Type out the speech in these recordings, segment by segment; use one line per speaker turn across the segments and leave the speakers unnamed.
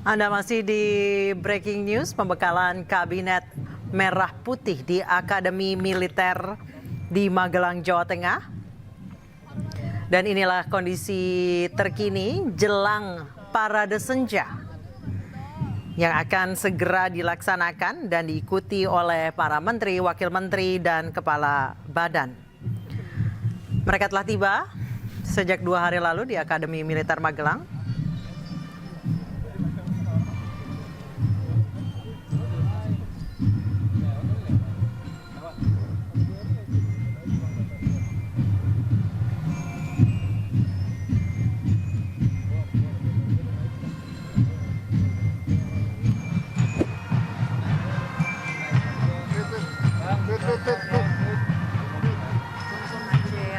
Anda masih di Breaking News, pembekalan Kabinet Merah Putih di Akademi Militer di Magelang, Jawa Tengah. Dan inilah kondisi terkini jelang Parade Senja yang akan segera dilaksanakan dan diikuti oleh para menteri, wakil menteri, dan kepala badan. Mereka telah tiba sejak 2 hari lalu di Akademi Militer Magelang.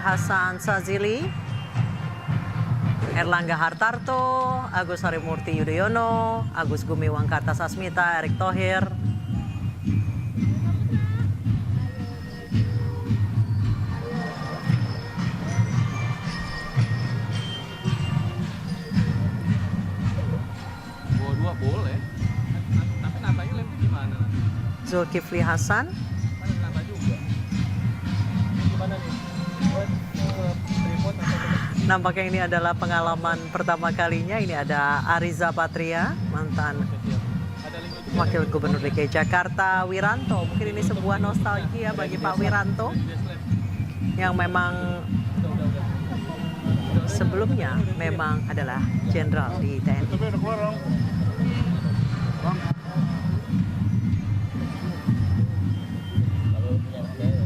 Hasan Sazili, Erlangga Hartarto, Agus Harimurti Yudhoyono, Agus Gumiwang Kartasasmita, Erick Thohir.
Dua boleh, tapi nambahnya lempar gimana?
Zulkifli Hasan.
Nambah juga. Gimana nih?
Nampaknya ini adalah pengalaman pertama kalinya. Ini ada Ariza Patria, mantan Wakil Gubernur DKI Jakarta, Wiranto. Mungkin ini sebuah nostalgia bagi Pak Wiranto yang memang sebelumnya memang adalah jenderal di TNI.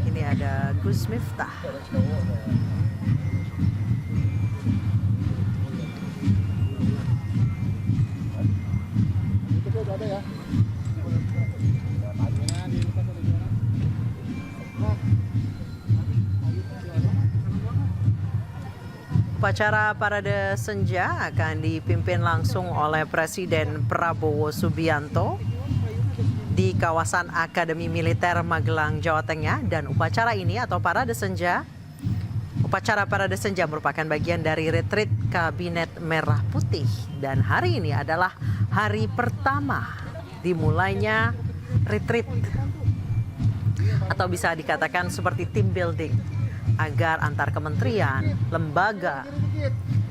Ini ada Gus Miftah. Upacara Parade Senja akan dipimpin langsung oleh Presiden Prabowo Subianto di kawasan Akademi Militer Magelang, Jawa Tengah. Dan upacara ini atau Parade Senja, upacara Parade Senja merupakan bagian dari retreat Kabinet Merah Putih. Dan hari ini adalah hari pertama dimulainya retreat, atau bisa dikatakan seperti team building, agar antar kementerian, lembaga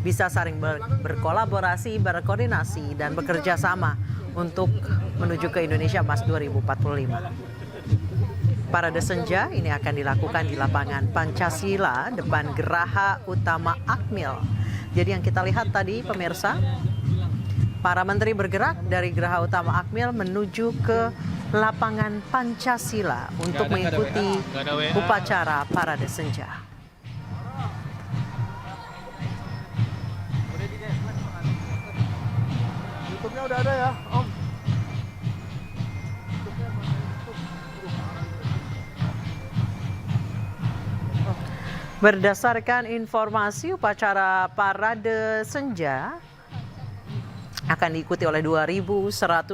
bisa saling berkolaborasi, berkoordinasi, dan bekerja sama untuk menuju ke Indonesia Emas 2045. Parade Senja ini akan dilakukan di lapangan Pancasila depan Geraha Utama Akmil. Jadi yang kita lihat tadi pemirsa, para menteri bergerak dari Geraha Utama Akmil menuju ke lapangan Pancasila untuk mengikuti upacara Parade Senja.
YouTube-nya udah ada ya, Om.
Berdasarkan informasi, upacara Parade Senja akan diikuti oleh 2.193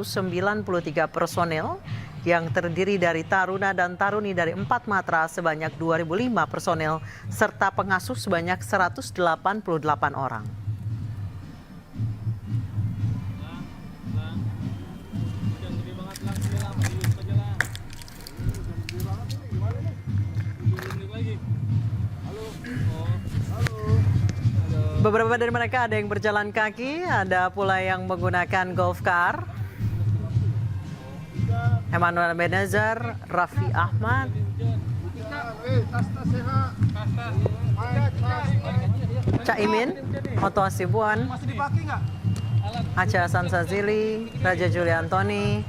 personel yang terdiri dari taruna dan taruni dari 4 matra sebanyak 2.005 personel serta pengasuh sebanyak 188 orang. Beberapa dari mereka ada yang berjalan kaki, ada pula yang menggunakan golf car. Emmanuel Benazar, Raffi Ahmad, Caimin, Otto Hasibuan, Aceh Hasan Sazili, Raja Juli Antoni,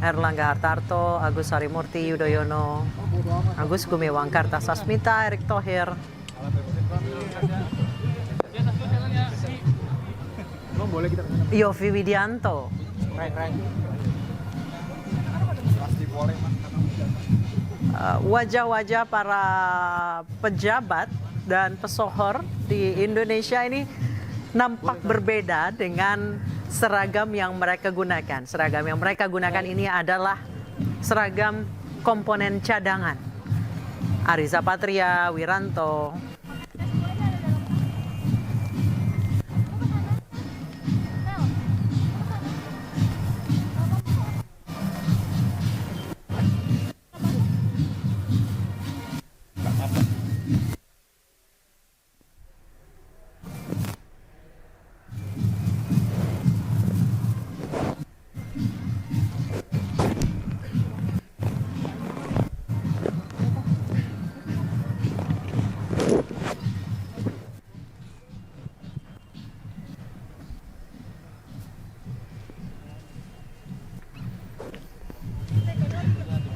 Erlangga Hartarto, Agus Harimurti Yudhoyono, Agus Gumiwang Kartasasmita, Erick Thohir, Yovie Widianto. Wajah-wajah para pejabat dan pesohor di Indonesia ini nampak berbeda dengan seragam yang mereka gunakan. Seragam yang mereka gunakan ini adalah seragam komponen cadangan. Ariza Patria, Wiranto,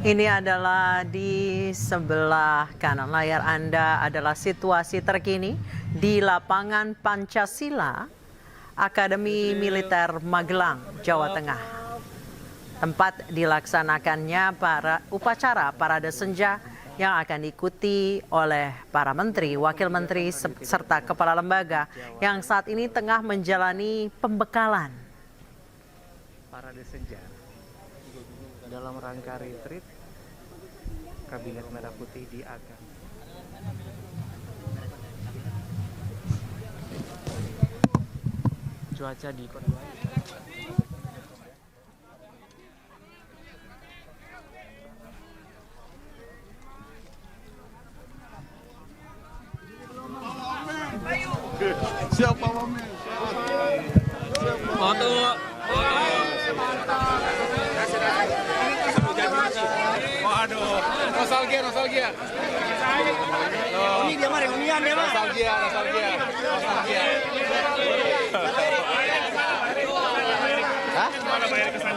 Ini adalah di sebelah kanan layar Anda adalah situasi terkini di lapangan Pancasila, Akademi Militer Magelang, Jawa Tengah. Tempat dilaksanakannya upacara Parade Senja yang akan diikuti oleh para menteri, wakil menteri, serta kepala lembaga yang saat ini tengah menjalani pembekalan.
Parade Senja dalam rangka retreat Kabinet Merah Putih di Agam. Cuaca di Kota
Siapa momen?
Foto. Waduh, nostalgia.
Ini dia mah reunian dia mah.
Nostalgia.
Hah?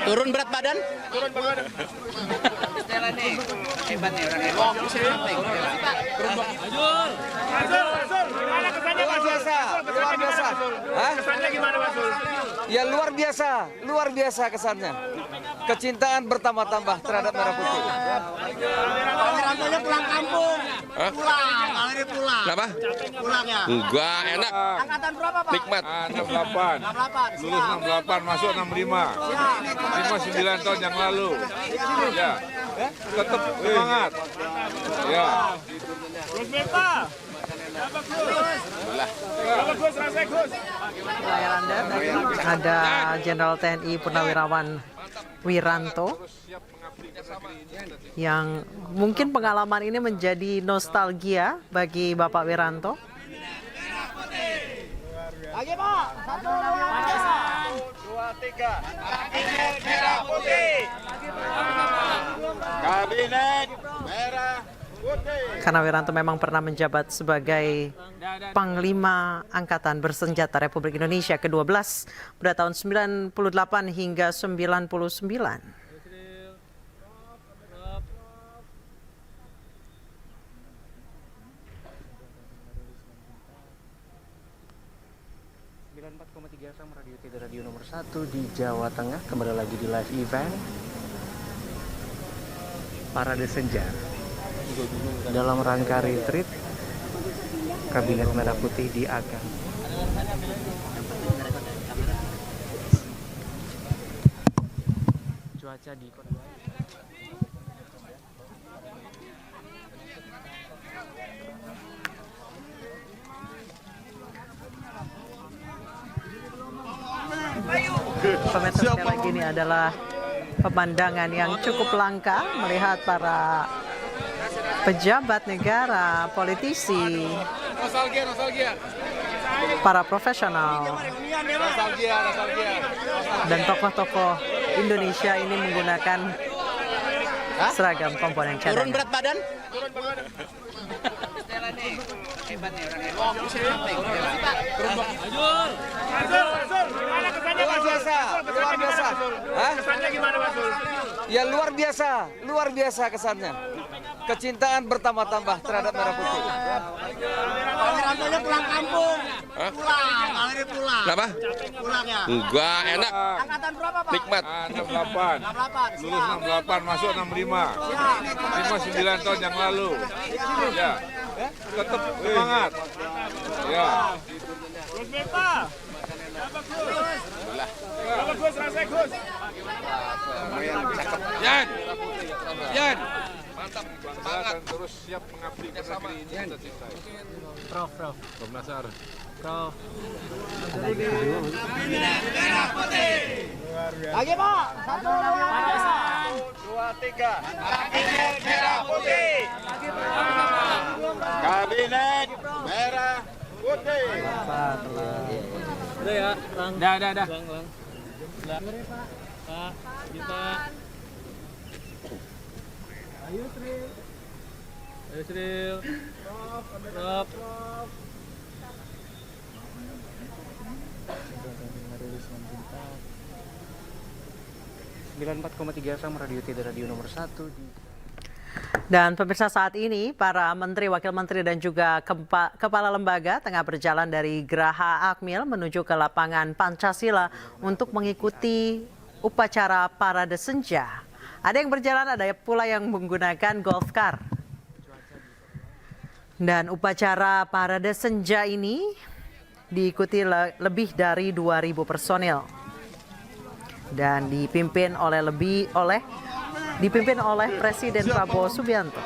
Turun berat badan?
Hebat nih orang hebat.
Luar biasa. Hah?
Kesannya gimana, Mas Sul?
Ya luar biasa kesannya. Kecintaan bertambah-tambah terhadap Merah Putih.
Pak Wirantonya pulang kampung. Pulang, hari pulang.
Kenapa?
Pulang ya.
Enggak, enak.
Angkatan berapa, Pak?
Nikmat.
68.
68.
Lulus 68, masuk 65. 59 tahun yang lalu. Ya. Tetap semangat. Ya.
Layar Anda ada Jenderal TNI Purnawirawan Wiranto yang mungkin pengalaman ini menjadi nostalgia bagi Bapak Wiranto.
Lagi, Pak. 1, 2, 3. Kabinet Merah Putih. Kabinet Merah Putih.
Karena Wiranto memang pernah menjabat sebagai Panglima Angkatan Bersenjata Republik Indonesia ke-12 pada tahun 98 hingga 99.
94,3 FM Radio Tidak Radio nomor 1 di Jawa Tengah. Kembali lagi di live event Parade Senja dalam rangka retreat Kabinet Merah Putih di Agam. Cuaca di Kota
Pemirsa, sekali lagi ini adalah pemandangan yang cukup langka melihat para pejabat negara, politisi,
Nostalgia.
para profesional, dan tokoh-tokoh Indonesia ini menggunakan seragam komponen
Turun
cadangan.
berat badan?
Hebat nih orang hebat.
Luar biasa. Hah?
Kesannya gimana, Mas Sul?
Ya luar biasa kesannya. Kecintaan bertambah-tambah terhadap Merah Putih.
Pak Wirantonya pulang kampung. Pulang, hari pulang.
Kenapa?
Pulang ya.
Enggak, enak.
Angkatan berapa, Pak?
Nikmat.
68.
68.
Lulus 68, masuk 65. 59 tahun yang lalu. Ya. Tetap semangat. Ya.
Yan.
Semangat dan terus siap mengabdi ke negeri ini kita cintai.
Prof.
Prof Nasar.
Prof.
Lagi, Pak. 1, 2, 3. Kabinet Merah Putih. Kabinet Merah Putih.
Udah ya, Udah. Pak, kita. Ayo, Sril. Prof.
94,3 FM Radio Tidak Radio nomor 1 di
Dan pemirsa, saat ini para menteri, wakil menteri dan juga kepala lembaga tengah berjalan dari Geraha Akmil menuju ke lapangan Pancasila untuk mengikuti upacara parade senja. Ada yang berjalan, ada pula yang menggunakan golf car. Dan upacara parade senja ini diikuti lebih dari 2.000 personil. Dan dipimpin oleh Presiden Prabowo Subianto.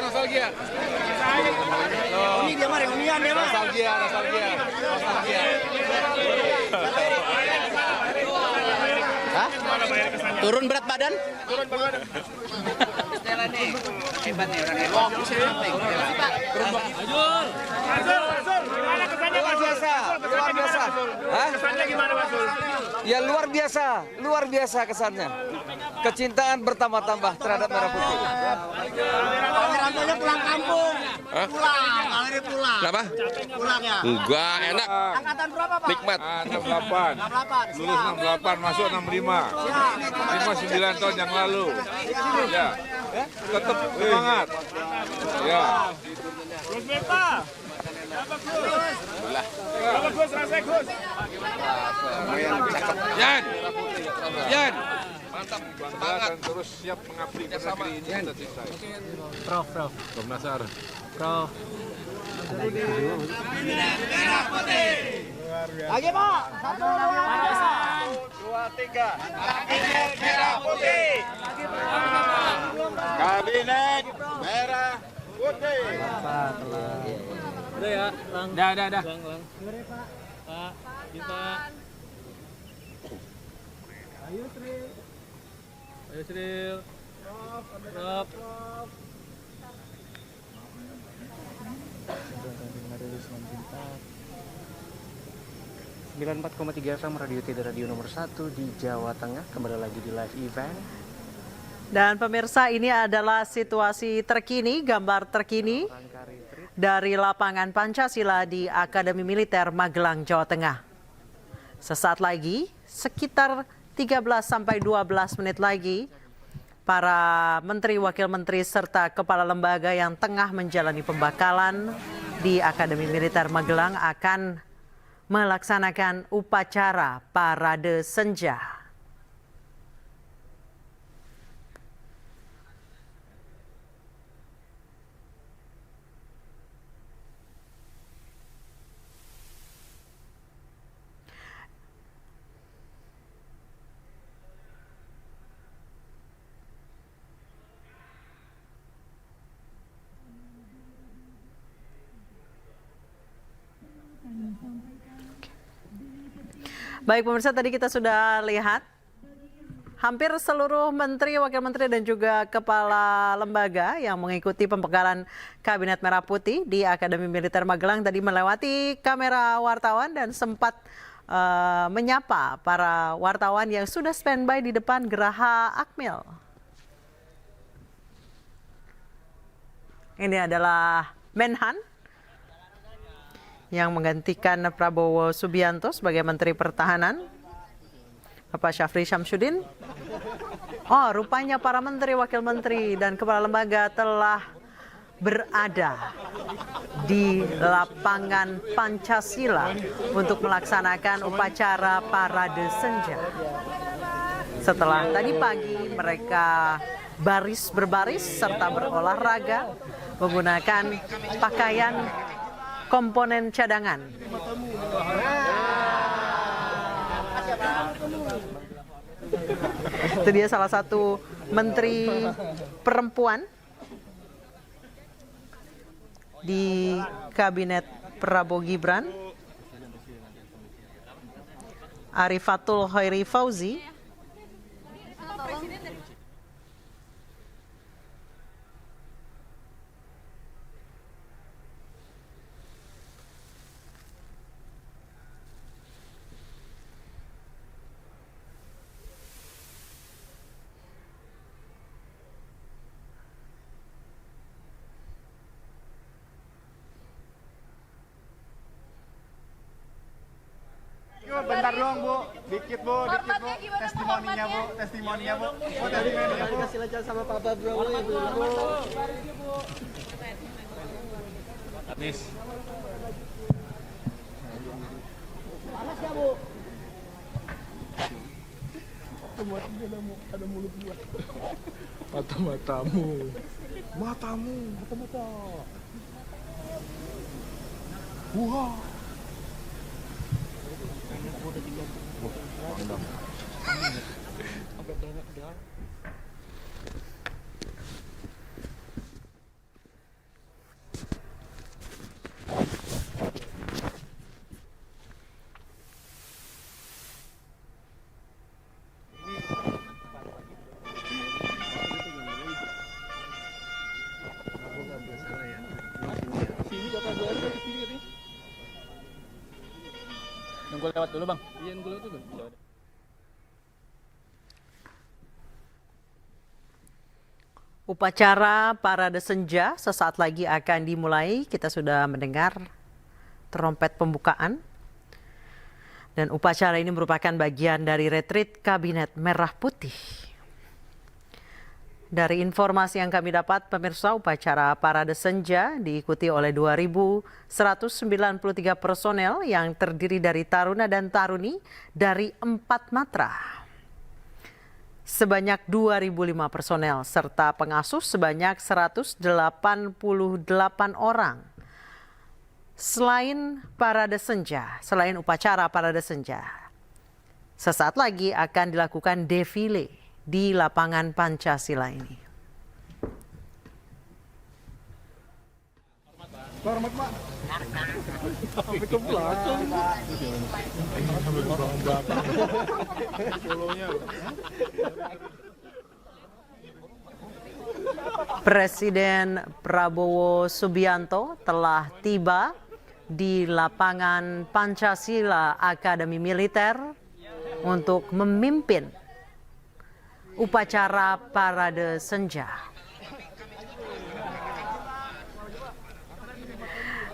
Nostalgia.
Ini dia mah reunian dia mah.
Nostalgia.
Turun berat badan?
Luar biasa. Hah? Ya luar biasa kesannya. Kecintaan bertambah-tambah terhadap Merah Putih.
Pak Wirantonya pulang kampung. Pulang, kali pulang.
Kenapa?
Pulang ya.
Enggak, enak.
Angkatan berapa, Pak?
Nikmat.
68.
68.
Lulus 68, masuk 65. 59 tahun yang lalu. Ya. Tetap semangat. Ya.
Yan. Mantap.
Bangga dan terus siap mengabdi pada negeri ini.
Prof.
Prof Nasar.
Prof.
Lagi, Pak. 1, 2, 3. Kabinet Merah Putih. Kabinet Merah Putih.
Udah ya, Lang. Dah. Pak, kita. Ayo, Sril. Prof. 94,3 FM Radio Tidak Radio nomor 1 di Jawa Tengah. Kembali lagi di live event.
Dan pemirsa, ini adalah situasi terkini, gambar terkini dari lapangan Pancasila di Akademi Militer Magelang, Jawa Tengah. Sesaat lagi, sekitar 13-12 menit lagi, para menteri, wakil menteri, serta kepala lembaga yang tengah menjalani pembakalan di Akademi Militer Magelang akan melaksanakan upacara parade senja. Baik pemirsa, tadi kita sudah lihat hampir seluruh menteri, wakil menteri dan juga kepala lembaga yang mengikuti pembekalan Kabinet Merah Putih di Akademi Militer Magelang tadi melewati kamera wartawan dan sempat menyapa para wartawan yang sudah standby di depan Geraha Akmil. Ini adalah Menhan yang menggantikan Prabowo Subianto sebagai Menteri Pertahanan, Bapak Syafri Syamsuddin. Oh, rupanya para menteri, wakil menteri, dan kepala lembaga telah berada di lapangan Pancasila untuk melaksanakan upacara parade senja. Setelah tadi pagi mereka berbaris serta berolahraga menggunakan pakaian komponen cadangan. Itu dia salah satu menteri perempuan di Kabinet Prabowo Gibran, Arifatul Khairi Fauzi.
bentar doang, Bu. Dikit, Bu. Testimoninya, Bu. Testimoninya, Bu. Dikasih aja sama Pak Prabowo, Bu.
Anies.
Panas ya, Bu?
Mata-matamu. Matamu. Mata-mata. Wah.
Nunggu lewat dulu, Bang.
Iya, nunggu itu kan.
Upacara Parade Senja sesaat lagi akan dimulai. Kita sudah mendengar trompet pembukaan. Dan upacara ini merupakan bagian dari retreat Kabinet Merah Putih. Dari informasi yang kami dapat, pemirsa, upacara Parade Senja diikuti oleh 2.193 personel yang terdiri dari taruna dan taruni dari 4 matra. Sebanyak 2.005 personel serta pengasuh sebanyak 188 orang. Selain upacara Parade Senja, sesaat lagi akan dilakukan defile di lapangan Pancasila ini.
Hormat, Pak. Sampai ke belakang.
Sampai ke belakang. Polonya.
Presiden Prabowo Subianto telah tiba di lapangan Pancasila Akademi Militer untuk memimpin upacara Parade Senja.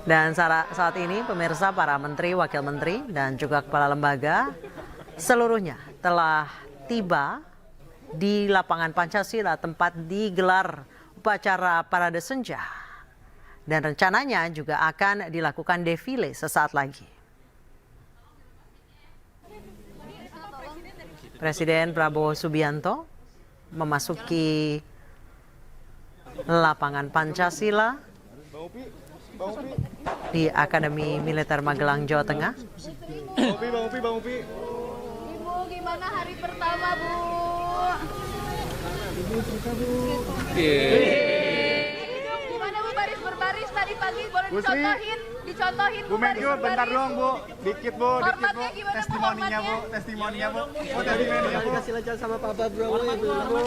Dan saat ini pemirsa, para menteri, wakil menteri, dan juga kepala lembaga seluruhnya telah tiba di lapangan Pancasila tempat digelar upacara Parade Senja. Dan rencananya juga akan dilakukan defile sesaat lagi. Presiden Prabowo Subianto memasuki lapangan Pancasila di Akademi Militer Magelang, Jawa Tengah.
Bang Upi.
Ibu, gimana hari pertama, Bu? Gimana, Bu, baris berbaris tadi pagi? Boleh dicontohin, Bu,
Bu
baris
Menkyu, bentar
berbaris.
doang, Bu. Dikit, Bu.
Hormatnya gimana, Bu,
Testimoninya, Bu.
hormatnya?
Testimoninya, Bu. Dikasih aja sama Pak Prabowo, Bu.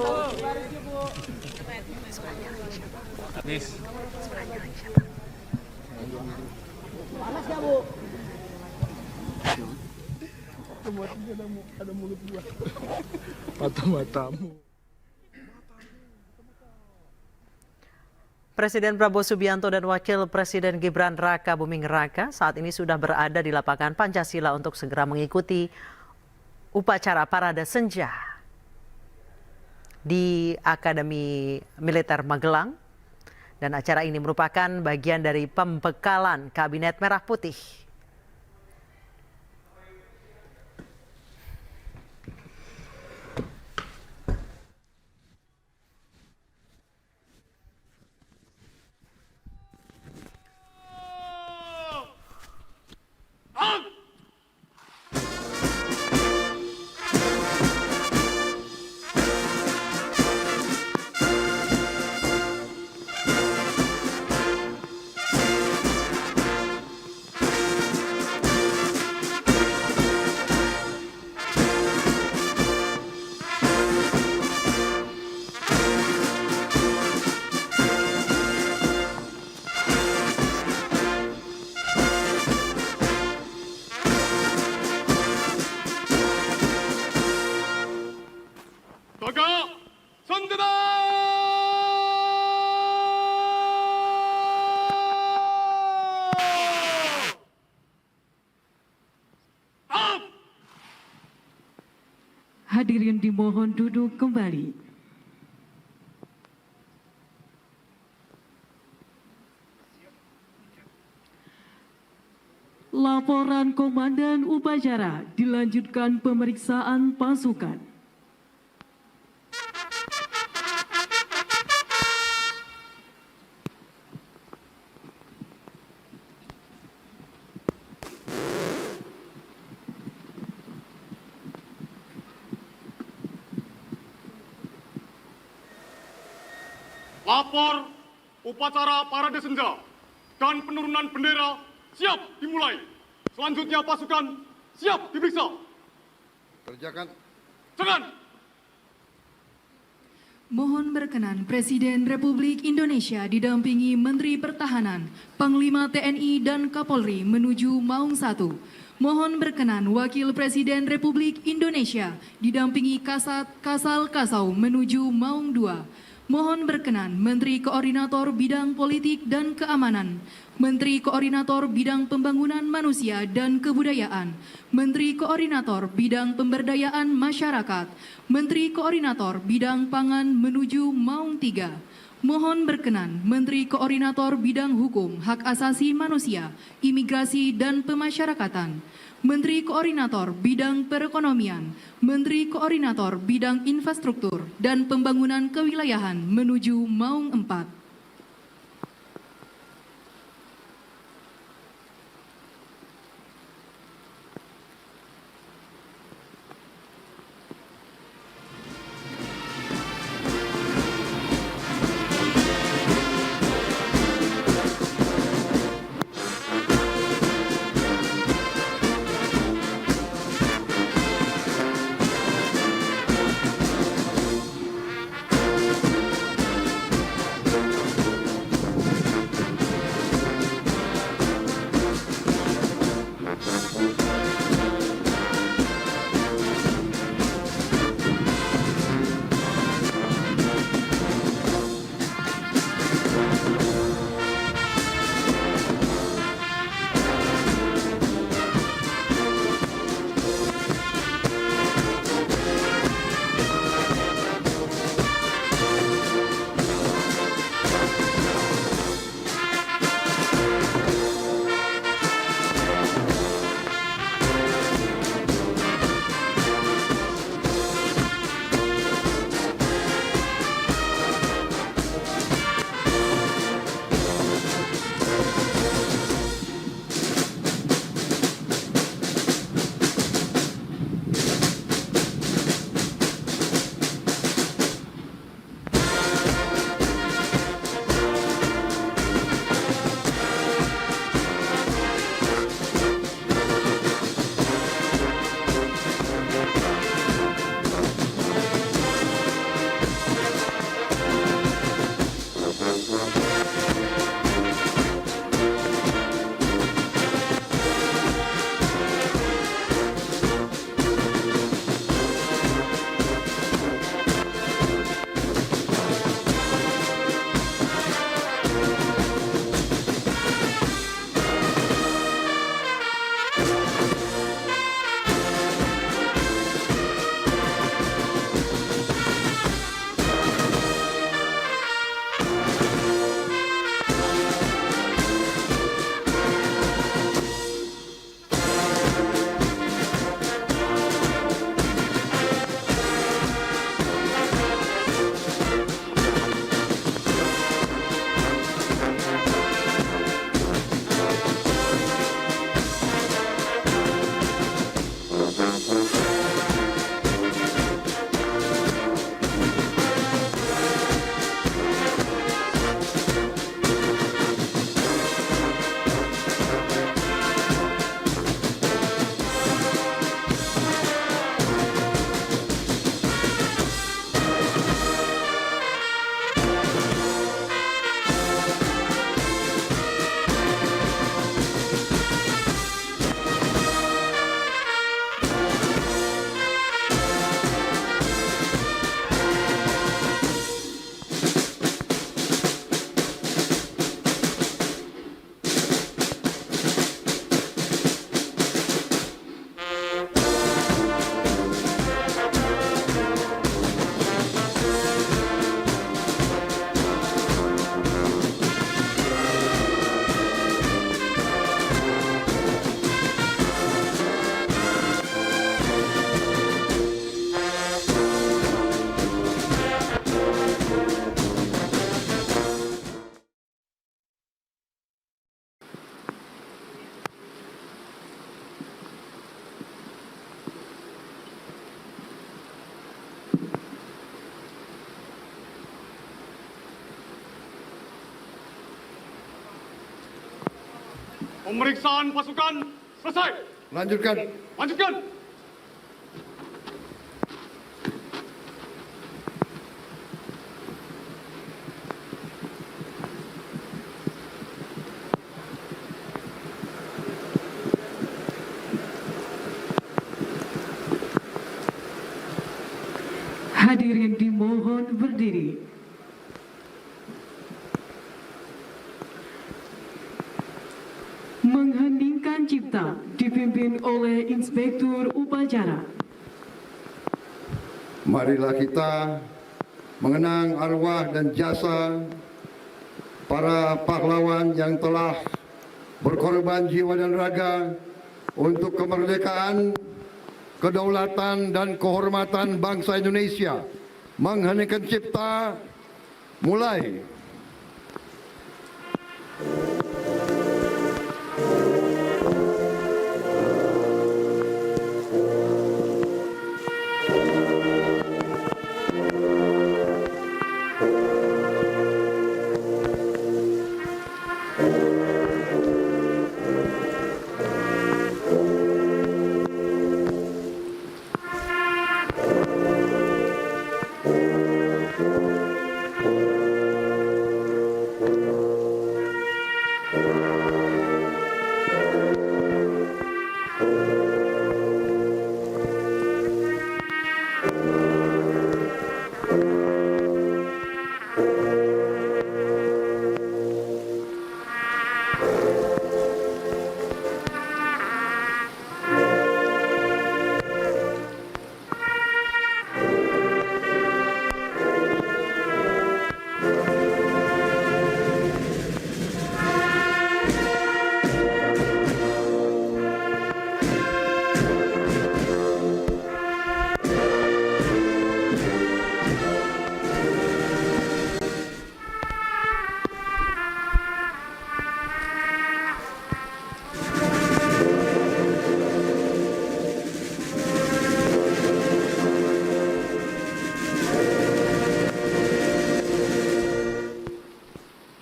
Anies.
Panas ya, Bu?
Ada mulut gua. Mata-matamu.
Presiden Prabowo Subianto dan Wakil Presiden Gibran Raka Buming Raka saat ini sudah berada di lapangan Pancasila untuk segera mengikuti upacara Parade Senja di Akademi Militer Magelang. Dan acara ini merupakan bagian dari pembekalan Kabinet Merah Putih.
dimohon duduk kembali. Laporan Komandan Upacara dilanjutkan pemeriksaan pasukan.
Lapor upacara parade senja dan penurunan bendera siap dimulai. Selanjutnya pasukan siap diperiksa.
Kerjakan.
Jangan.
Mohon berkenan Presiden Republik Indonesia didampingi Menteri Pertahanan, Panglima TNI dan Kapolri menuju Maung 1. Mohon berkenan Wakil Presiden Republik Indonesia didampingi Kasal Kasau menuju Maung 2. Mohon berkenan Menteri Koordinator Bidang Politik dan Keamanan, Menteri Koordinator Bidang Pembangunan Manusia dan Kebudayaan, Menteri Koordinator Bidang Pemberdayaan Masyarakat, Menteri Koordinator Bidang Pangan menuju Maung 3. Mohon berkenan Menteri Koordinator Bidang Hukum, Hak Asasi Manusia, Imigrasi dan Pemasyarakatan, Menteri Koordinator Bidang Perekonomian, Menteri Koordinator Bidang Infrastruktur dan Pembangunan Kewilayahan menuju Maung 4.
Pemeriksaan pasukan selesai.
Lanjutkan.
Lanjutkan.
Hadirin dimohon berdiri. Mengheningkan cipta dipimpin oleh Inspektur Upacara.
Marilah kita mengenang arwah dan jasa para pahlawan yang telah berkorban jiwa dan raga untuk kemerdekaan, kedaulatan dan kehormatan bangsa Indonesia. Mengheningkan cipta, mulai.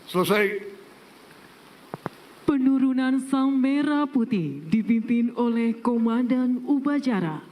Selesai.
Penurunan Sang Merah Putih dipimpin oleh Komandan Upacara.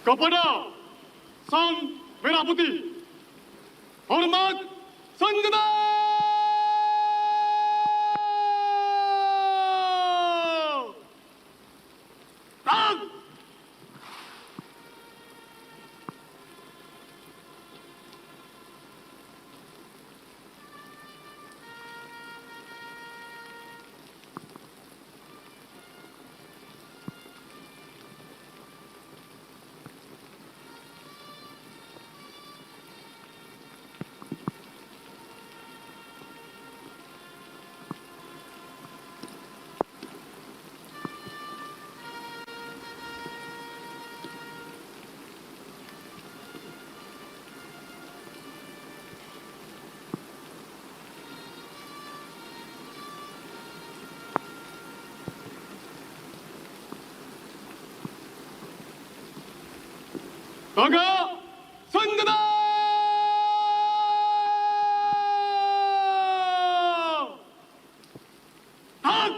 Kepada Sang Merah Putih, hormat senjata! Tang! Naga Senjata! Tahan!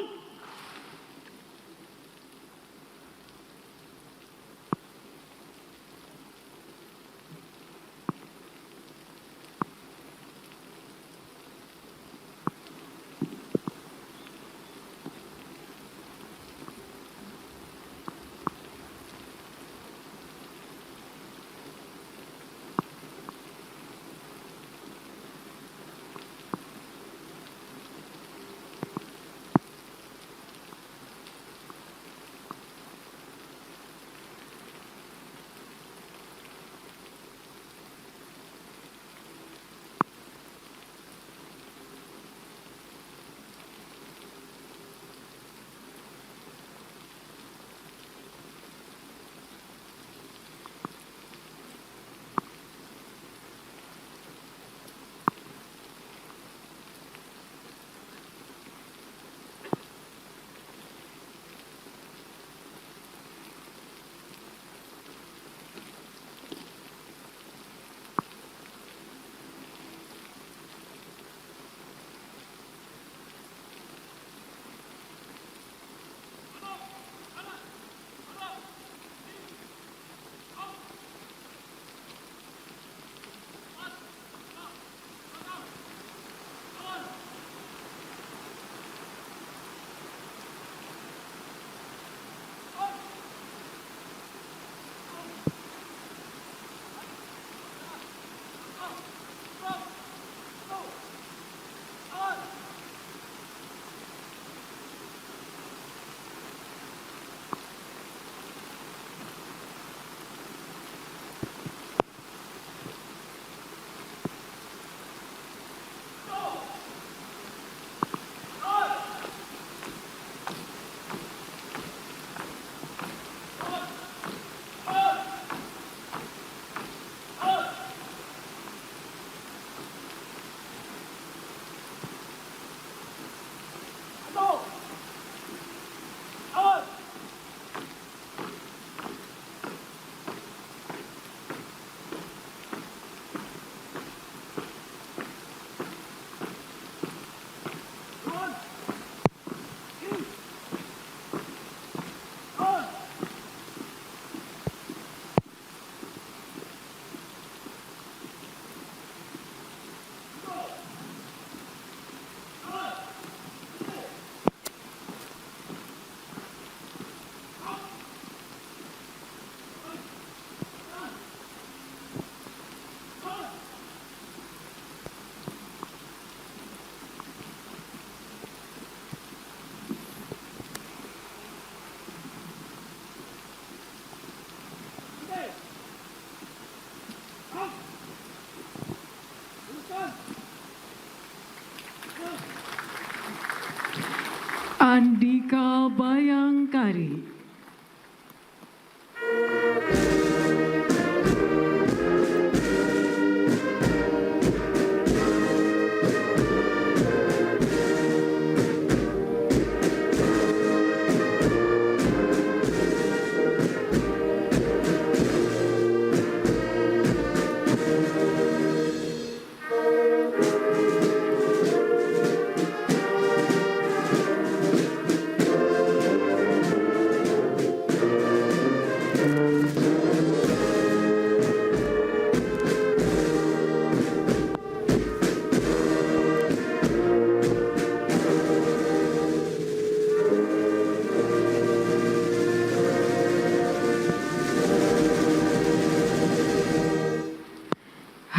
Andika Bayangkari.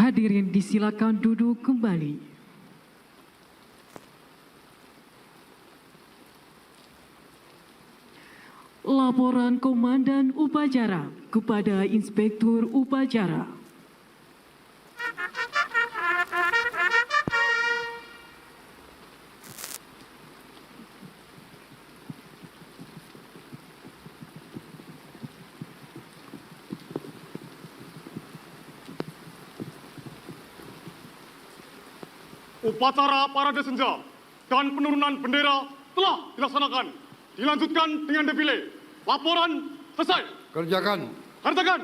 Hadirin disilakan duduk kembali. Laporan Komandan Upacara kepada Inspektur Upacara.
Upacara parade senja dan penurunan bendera telah dilaksanakan. Dilanjutkan dengan defile. Laporan selesai.
Kerjakan.
Kerjakan.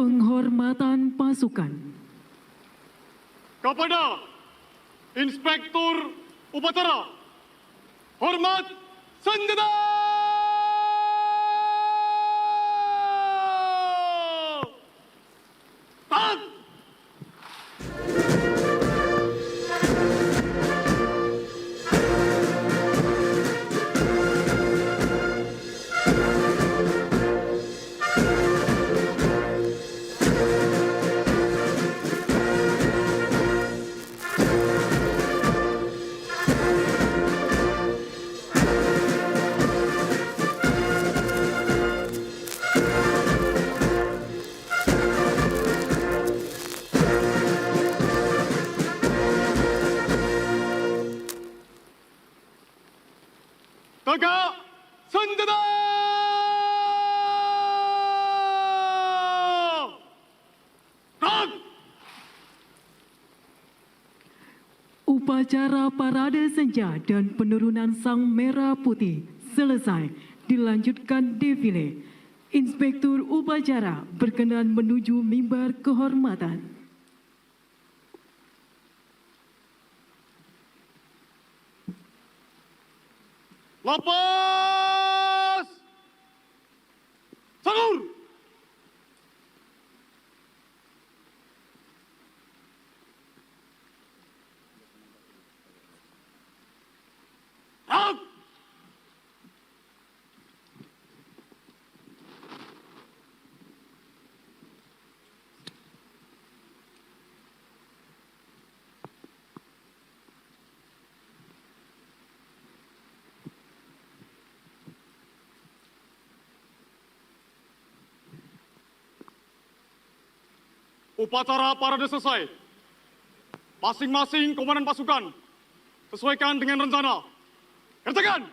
Penghormatan pasukan.
Kepada Inspektur Upacara, hormat senjata! Tak! Tegak senjata! Tak!
Upacara parade senja dan penurunan sang merah putih selesai, dilanjutkan defile. Inspektur upacara berkenan menuju mimbar kehormatan.
Lepas! Salur! Tak! Upacara parade selesai. Masing-masing komandan pasukan sesuaikan dengan rencana. Kerjakan!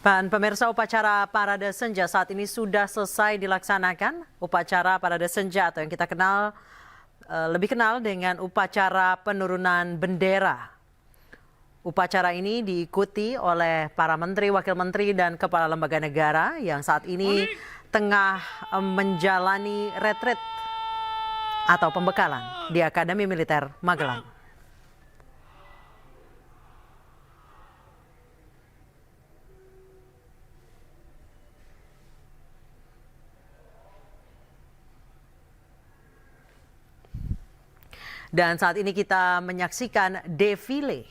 Dan pemirsa, upacara parade senja saat ini sudah selesai dilaksanakan. Upacara parade senja atau yang kita kenal lebih kenal dengan upacara penurunan bendera. Upacara ini diikuti oleh para menteri, wakil menteri, dan kepala lembaga negara yang saat ini tengah menjalani retreat atau pembekalan di Akademi Militer Magelang. Dan saat ini kita menyaksikan defile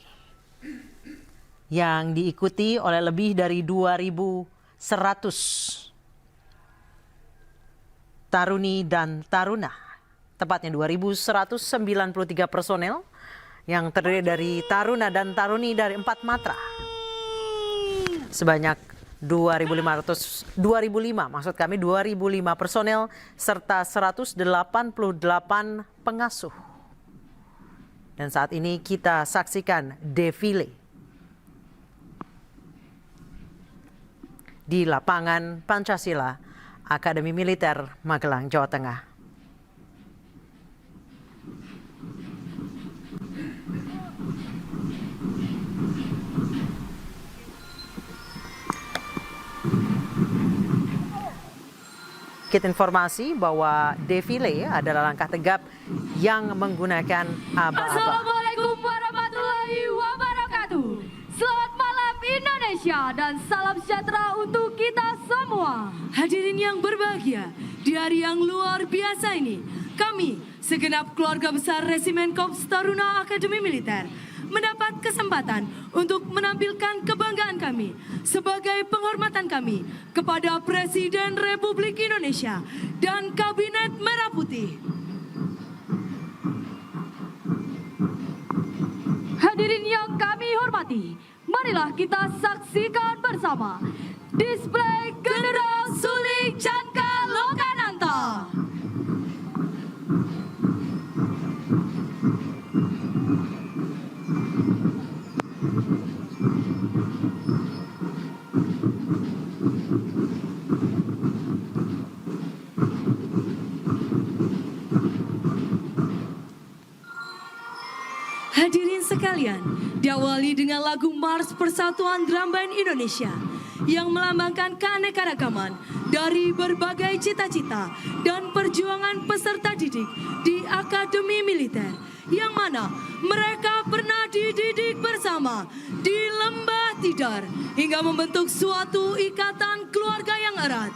yang diikuti oleh lebih dari 2.100 taruni dan taruna. Tepatnya 2.193 personel yang terdiri dari taruna dan taruni dari 4 matra. Sebanyak 2.500 personel serta 188 pengasuh. Dan saat ini kita saksikan defile di lapangan Pancasila, Akademi Militer Magelang, Jawa Tengah. Kita informasi bahwa defile adalah langkah tegap yang menggunakan aba-aba.
Assalamualaikum warahmatullahi wabarakatuh. Selamat malam Indonesia.
Indonesia dan salam sejahtera untuk kita semua. Hadirin yang berbahagia, di hari yang luar biasa ini, kami, segenap keluarga besar Resimen Korps Taruna Akademi Militer, mendapat kesempatan untuk menampilkan kebanggaan kami sebagai penghormatan kami kepada Presiden Republik Indonesia dan Kabinet Merah Putih. Hadirin yang kami hormati, marilah kita saksikan bersama display General Suling Cangka Lokananta. Hadirin sekalian, diawali dengan lagu Mars Persatuan Drum Band Indonesia yang melambangkan keanekaragaman dari berbagai cita-cita dan perjuangan peserta didik di Akademi Militer, yang mana mereka pernah dididik bersama di Lembah Tidar hingga membentuk suatu ikatan keluarga yang erat.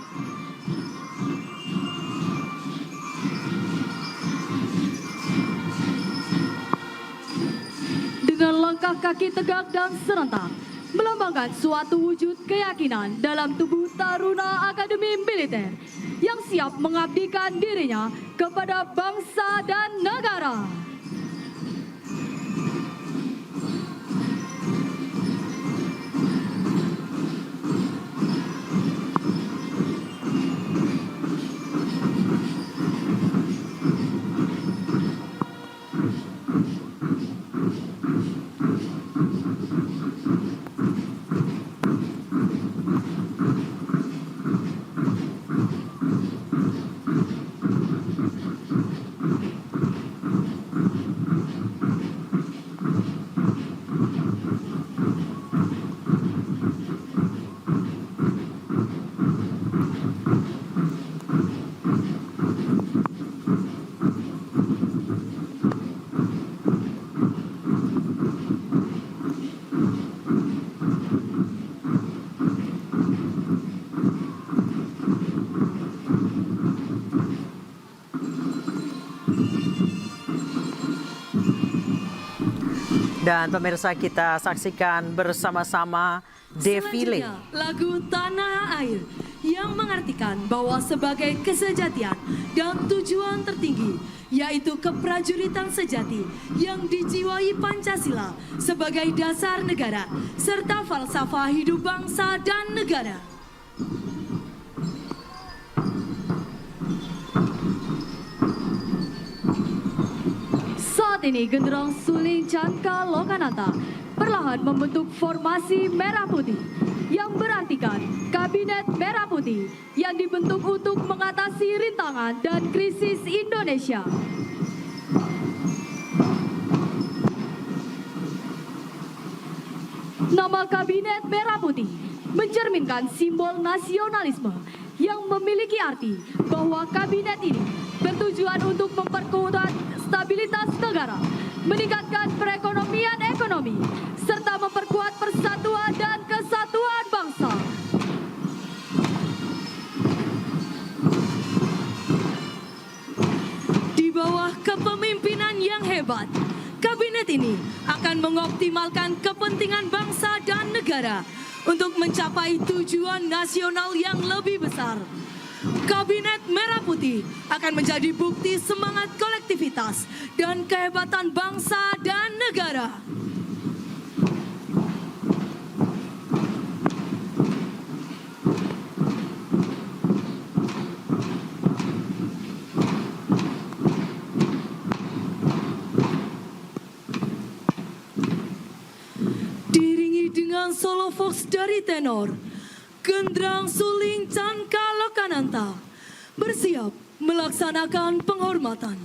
Dengan langkah kaki tegak dan serentak, melambangkan suatu wujud keyakinan dalam tubuh Taruna Akademi Militer yang siap mengabdikan dirinya kepada bangsa dan negara.
Dan pemirsa, kita saksikan bersama-sama defile.
Selanjutnya, lagu Tanah Air yang mengartikan bahwa sebagai kesejatian dan tujuan tertinggi, yaitu keprajuritan sejati yang dijiwai Pancasila sebagai dasar negara, serta falsafah hidup bangsa dan negara. Saat ini Genderang Suling Cangka Lokananta perlahan membentuk formasi merah putih yang berartikan Kabinet Merah Putih yang dibentuk untuk mengatasi rintangan dan krisis Indonesia. Nama Kabinet Merah Putih mencerminkan simbol nasionalisme yang memiliki arti bahwa kabinet ini bertujuan untuk memperkuat stabilitas negara, meningkatkan perekonomian ekonomi, serta memperkuat persatuan dan kesatuan bangsa. Di bawah kepemimpinan yang hebat, kabinet ini akan mengoptimalkan kepentingan bangsa dan negara untuk mencapai tujuan nasional yang lebih besar. Kabinet Merah Putih akan menjadi bukti semangat kolektivitas dan kehebatan bangsa dan negara. Diiringi dengan solo fox dari tenor, Genderang Suling Cangka Lokananta bersiap melaksanakan penghormatan.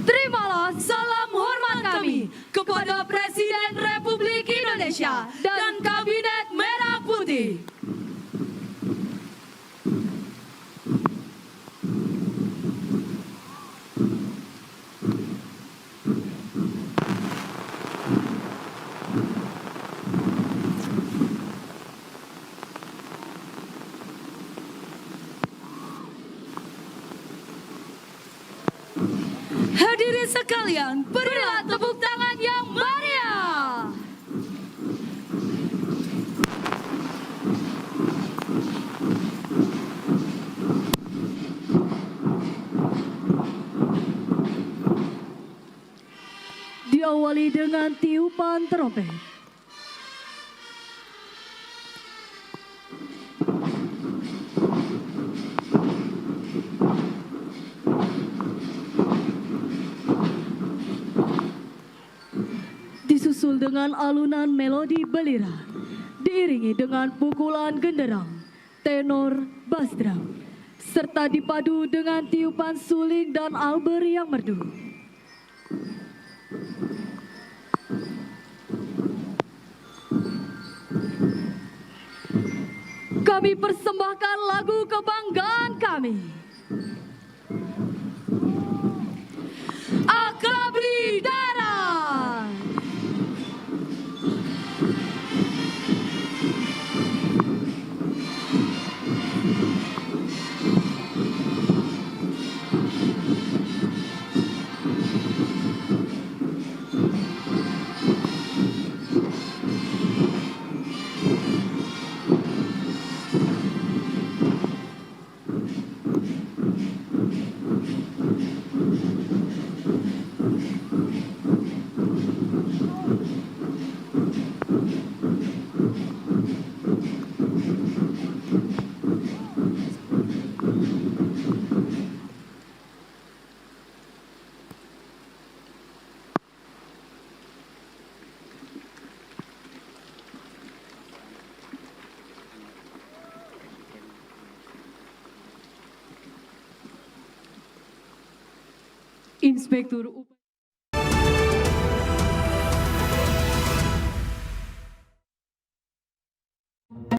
Terimalah salam hormat kami kepada Presiden Republik Indonesia dan Kabinet Merah Putih. Hadirin sekalian, berilah tepuk tangan yang meriah. Diawali dengan tiupan trompet. Disusul dengan alunan melodi belira, diiringi dengan pukulan genderang, tenor, bass drum, serta dipadu dengan tiupan suling dan alber yang merdu. Kami persembahkan lagu kebanggaan kami. Akrab di Darat. Inspektur